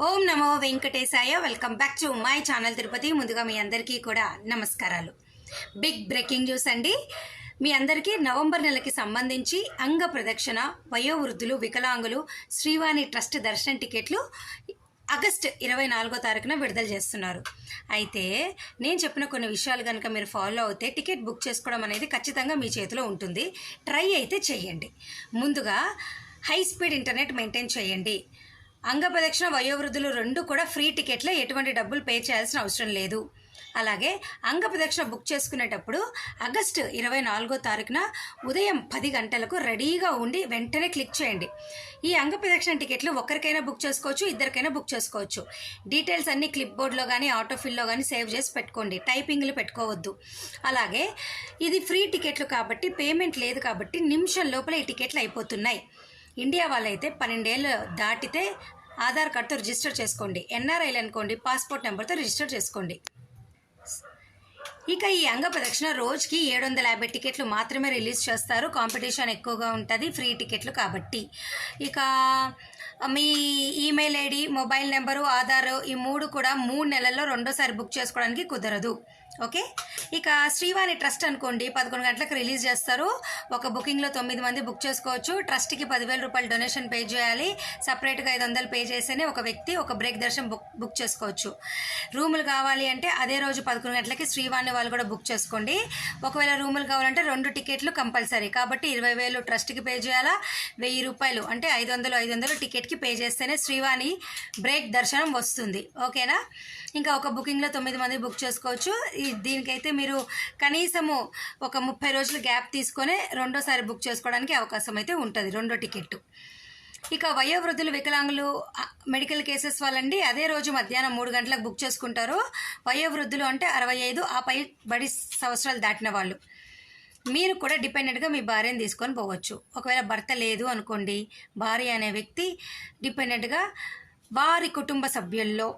Om Namo Venkatesaya. Welcome back to my channel Tirupati. ముందుగా మీ అందరికీ కూడా నమస్కారాలు. బిగ్ బ్రేకింగ్ న్యూస్ అండి. మీ అందరికీ నవంబర్ నెలకి సంబంధించి అంగ ప్రదక్షిణ, వయోవృద్ధులు, వికలాంగులు, శ్రీవాణి ట్రస్ట్ దర్శన టికెట్లు ఆగస్ట్ 24వ తారీఖున విడుదల చేస్తున్నారు. అయితే నేను చెప్పిన కొన్ని విషయాలు కనుక మీరు ఫాలో అవుతే టికెట్ బుక్ చేసుకోవడం అనేది ఖచ్చితంగా మీ చేతిలో ఉంటుంది. ట్రై అయితే చేయండి. ముందుగా హై స్పీడ్ ఇంటర్నెట్ మెయింటైన్ చేయండి. అంగ ప్రదక్షిణ, వయోవృద్ధులు రెండు కూడా ఫ్రీ టికెట్లే, ఎటువంటి డబ్బులు పే చేయాల్సిన అవసరం లేదు. అలాగే అంగ ప్రదక్షిణ బుక్ చేసుకునేటప్పుడు ఆగస్టు 24వ తారీఖున ఉదయం 10 గంటలకు రెడీగా ఉండి వెంటనే క్లిక్ చేయండి. ఈ అంగ ప్రదక్షిణ టికెట్లు ఒక్కరికైనా బుక్ చేసుకోవచ్చు, ఇద్దరికైనా బుక్ చేసుకోవచ్చు. డీటెయిల్స్ అన్నీ క్లిప్ బోర్డ్లో కానీ ఆటోఫిల్లో కానీ సేవ్ చేసి పెట్టుకోండి. టైపింగ్లు పెట్టుకోవద్దు. అలాగే ఇది ఫ్రీ టికెట్లు కాబట్టి పేమెంట్ లేదు కాబట్టి నిమిషం లోపల ఈ టికెట్లు అయిపోతున్నాయి. ఇండియా వాళ్ళైతే 12 ఏళ్ళు దాటితే ఆధార్ కార్డుతో రిజిస్టర్ చేసుకోండి. ఎన్ఆర్ఐలు అనుకోండి, పాస్పోర్ట్ నెంబర్తో రిజిస్టర్ చేసుకోండి. ఇక ఈ అంగ ప్రదక్షిణ రోజుకి 750 టికెట్లు మాత్రమే రిలీజ్ చేస్తారు. కాంపిటీషన్ ఎక్కువగా ఉంటుంది ఫ్రీ టికెట్లు కాబట్టి. ఇక మీ email ID, mobile number, Aadhaar ఈ 3 కూడా 3 నెలల్లో రెండోసారి బుక్ చేసుకోవడానికి కుదరదు. ఓకే. ఇక శ్రీవాణి ట్రస్ట్ అనుకోండి, 11 గంటలకు రిలీజ్ చేస్తారు. ఒక బుకింగ్లో 9 మంది బుక్ చేసుకోవచ్చు. ట్రస్ట్కి 10,000 రూపాయలు డొనేషన్ పే చేయాలి. సపరేట్గా 500 పే చేస్తేనే ఒక వ్యక్తి ఒక బ్రేక్ దర్శనం బుక్ చేసుకోవచ్చు. రూములు కావాలి అంటే అదే రోజు 11 గంటలకి శ్రీవాణి వాళ్ళు కూడా బుక్ చేసుకోండి. ఒకవేళ రూములు కావాలంటే 2 టికెట్లు కంపల్సరీ కాబట్టి 20,000 ట్రస్ట్కి పే చేయాలా. 1,000 రూపాయలు అంటే 500 టికెట్కి పే చేస్తేనే శ్రీవాణి బ్రేక్ దర్శనం వస్తుంది. ఓకేనా. ఇంకా ఒక బుకింగ్లో 9 మంది బుక్ చేసుకోవచ్చు. దీనికైతే మీరు కనీసము ఒక 30 రోజులు గ్యాప్ తీసుకొని రెండోసారి బుక్ చేసుకోవడానికి అవకాశం అయితే ఉంటుంది, రెండో టికెట్. ఇక వయోవృద్ధులు, వికలాంగులు, మెడికల్ కేసెస్ వాళ్ళండి అదే రోజు మధ్యాహ్నం 3 గంటలకు బుక్ చేసుకుంటారు. వయోవృద్ధులు అంటే 65 ఆ పై బడి సంవత్సరాలు దాటిన వాళ్ళు. మీరు కూడా డిపెండెంట్గా మీ భార్యను తీసుకొని పోవచ్చు. ఒకవేళ భర్త లేదు అనుకోండి, భార్య అనే వ్యక్తి డిపెండెంట్గా వారి కుటుంబ సభ్యుల్లో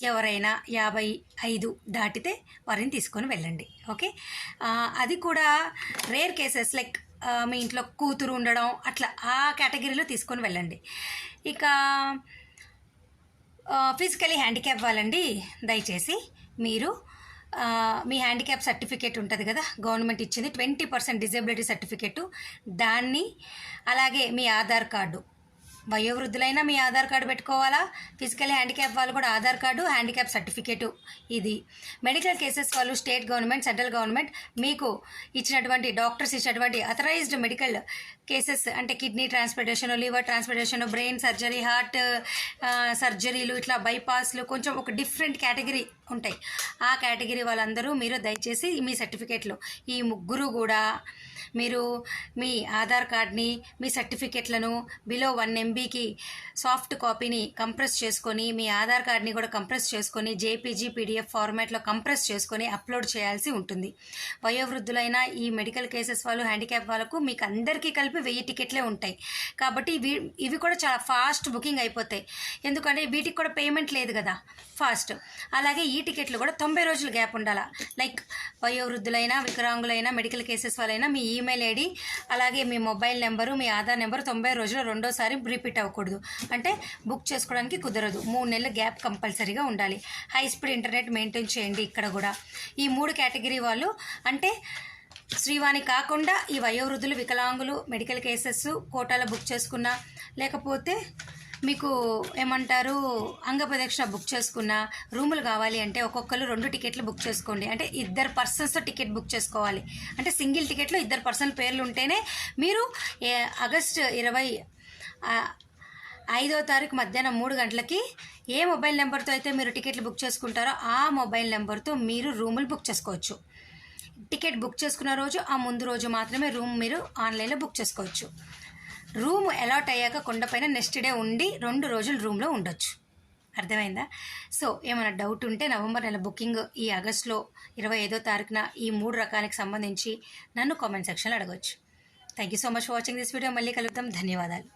ఎవరైనా 55 దాటితే వారిని తీసుకొని వెళ్ళండి. ఓకే. అది కూడా రేర్ కేసెస్ లైక్ మీ ఇంట్లో కూతురు ఉండడం అట్లా ఆ కేటగిరీలో తీసుకొని వెళ్ళండి. ఇక ఫిజికలీ హ్యాండిక్యాప్ వాళ్ళండి దయచేసి మీరు మీ హ్యాండిక్యాప్ సర్టిఫికేట్ ఉంటుంది కదా, గవర్నమెంట్ ఇచ్చింది 20% డిజేబిలిటీ సర్టిఫికేటు, దాన్ని అలాగే మీ ఆధార్ కార్డు, వయోవృద్ధులైనా మీ ఆధార్ కార్డు పెట్టుకోవాలా. ఫిజికల్ హ్యాండిక్యాప్ వాళ్ళు కూడా ఆధార్ కార్డు, హ్యాండిక్యాప్ సర్టిఫికేటు. ఇది మెడికల్ కేసెస్ వాళ్ళు స్టేట్ గవర్నమెంట్, సెంట్రల్ గవర్నమెంట్ మీకు ఇచ్చినటువంటి డాక్టర్స్ ఇచ్చినటువంటి అథరైజ్డ్ మెడికల్ కేసెస్ అంటే kidney transplantation, liver transplantation, brain surgery, heart సర్జరీలు, ఇట్లా బైపాస్లు, కొంచెం ఒక డిఫరెంట్ కేటగిరీ ఉంటాయి. ఆ కేటగిరీ వాళ్ళందరూ మీరు దయచేసి మీ సర్టిఫికేట్లు ఈ ముగ్గురు కూడా మీరు మీ ఆధార్ కార్డ్ని, మీ సర్టిఫికెట్లను బిలో 1 MBకి సాఫ్ట్ కాపీని కంప్రెస్ చేసుకొని, మీ ఆధార్ కార్డ్ని కూడా కంప్రెస్ చేసుకొని జేపీజీ PDF ఫార్మాట్లో కంప్రెస్ చేసుకొని అప్లోడ్ చేయాల్సి ఉంటుంది. వయోవృద్ధులైన ఈ మెడికల్ కేసెస్ వాళ్ళు, హ్యాండిక్యాప్ వాళ్ళకు మీకు అందరికీ కలిపి 1000 టికెట్లే ఉంటాయి కాబట్టి ఇవి కూడా చాలా ఫాస్ట్ బుకింగ్ అయిపోతాయి. ఎందుకంటే వీటికి కూడా పేమెంట్ లేదు కదా, ఫాస్ట్. అలాగే ఈ టికెట్లు కూడా 90 రోజులు గ్యాప్ ఉండాలా. లైక్ వయోవృద్ధులైనా, వికలాంగులైనా, మెడికల్ కేసెస్ వాళ్ళైనా మీ ఈమెయిల్ ఐడి అలాగే మీ మొబైల్ నెంబరు, మీ ఆధార్ నెంబరు 90 రోజులు రెండోసారి రిపీట్ అవ్వకూడదు. అంటే బుక్ చేసుకోవడానికి కుదరదు. 3 నెలల గ్యాప్ కంపల్సరీగా ఉండాలి. హై స్పీడ్ ఇంటర్నెట్ మెయింటైన్ చేయండి. ఇక్కడ కూడా ఈ 3 కేటగిరీ వాళ్ళు అంటే శ్రీవాణి కాకుండా ఈ వయోవృద్ధులు, వికలాంగులు, మెడికల్ కేసెస్ కోటాలో బుక్ చేసుకున్నా, లేకపోతే మీకు ఏమంటారు అంగ ప్రదక్షిణ బుక్ చేసుకున్న రూములు కావాలి అంటే ఒక్కొక్కరు 2 టికెట్లు బుక్ చేసుకోండి. అంటే 2 పర్సన్స్తో టికెట్ బుక్ చేసుకోవాలి. అంటే సింగిల్ టికెట్లో 2 పర్సన్ల పేర్లు ఉంటేనే మీరు ఆగస్టు 25వ తారీఖు మధ్యాహ్నం 3 గంటలకి ఏ మొబైల్ నెంబర్తో అయితే మీరు టికెట్లు బుక్ చేసుకుంటారో ఆ మొబైల్ నెంబర్తో మీరు రూములు బుక్ చేసుకోవచ్చు. టికెట్ బుక్ చేసుకున్న రోజు ఆ ముందు రోజు మాత్రమే రూమ్ మీరు ఆన్లైన్లో బుక్ చేసుకోవచ్చు. రూమ్ అలాట్ అయ్యాక కొండపైన నెక్స్ట్ డే ఉండి 2 రోజులు రూమ్లో ఉండొచ్చు. అర్థమైందా? సో ఏమైనా డౌట్ ఉంటే నవంబర్ నెల బుకింగ్ ఈ ఆగస్టులో 25వ తారీఖున ఈ 3 రకాలకు సంబంధించి నన్ను కామెంట్ సెక్షన్లో అడగవచ్చు. Thank you so much for watching this video. మళ్ళీ కలుద్దాం. ధన్యవాదాలు.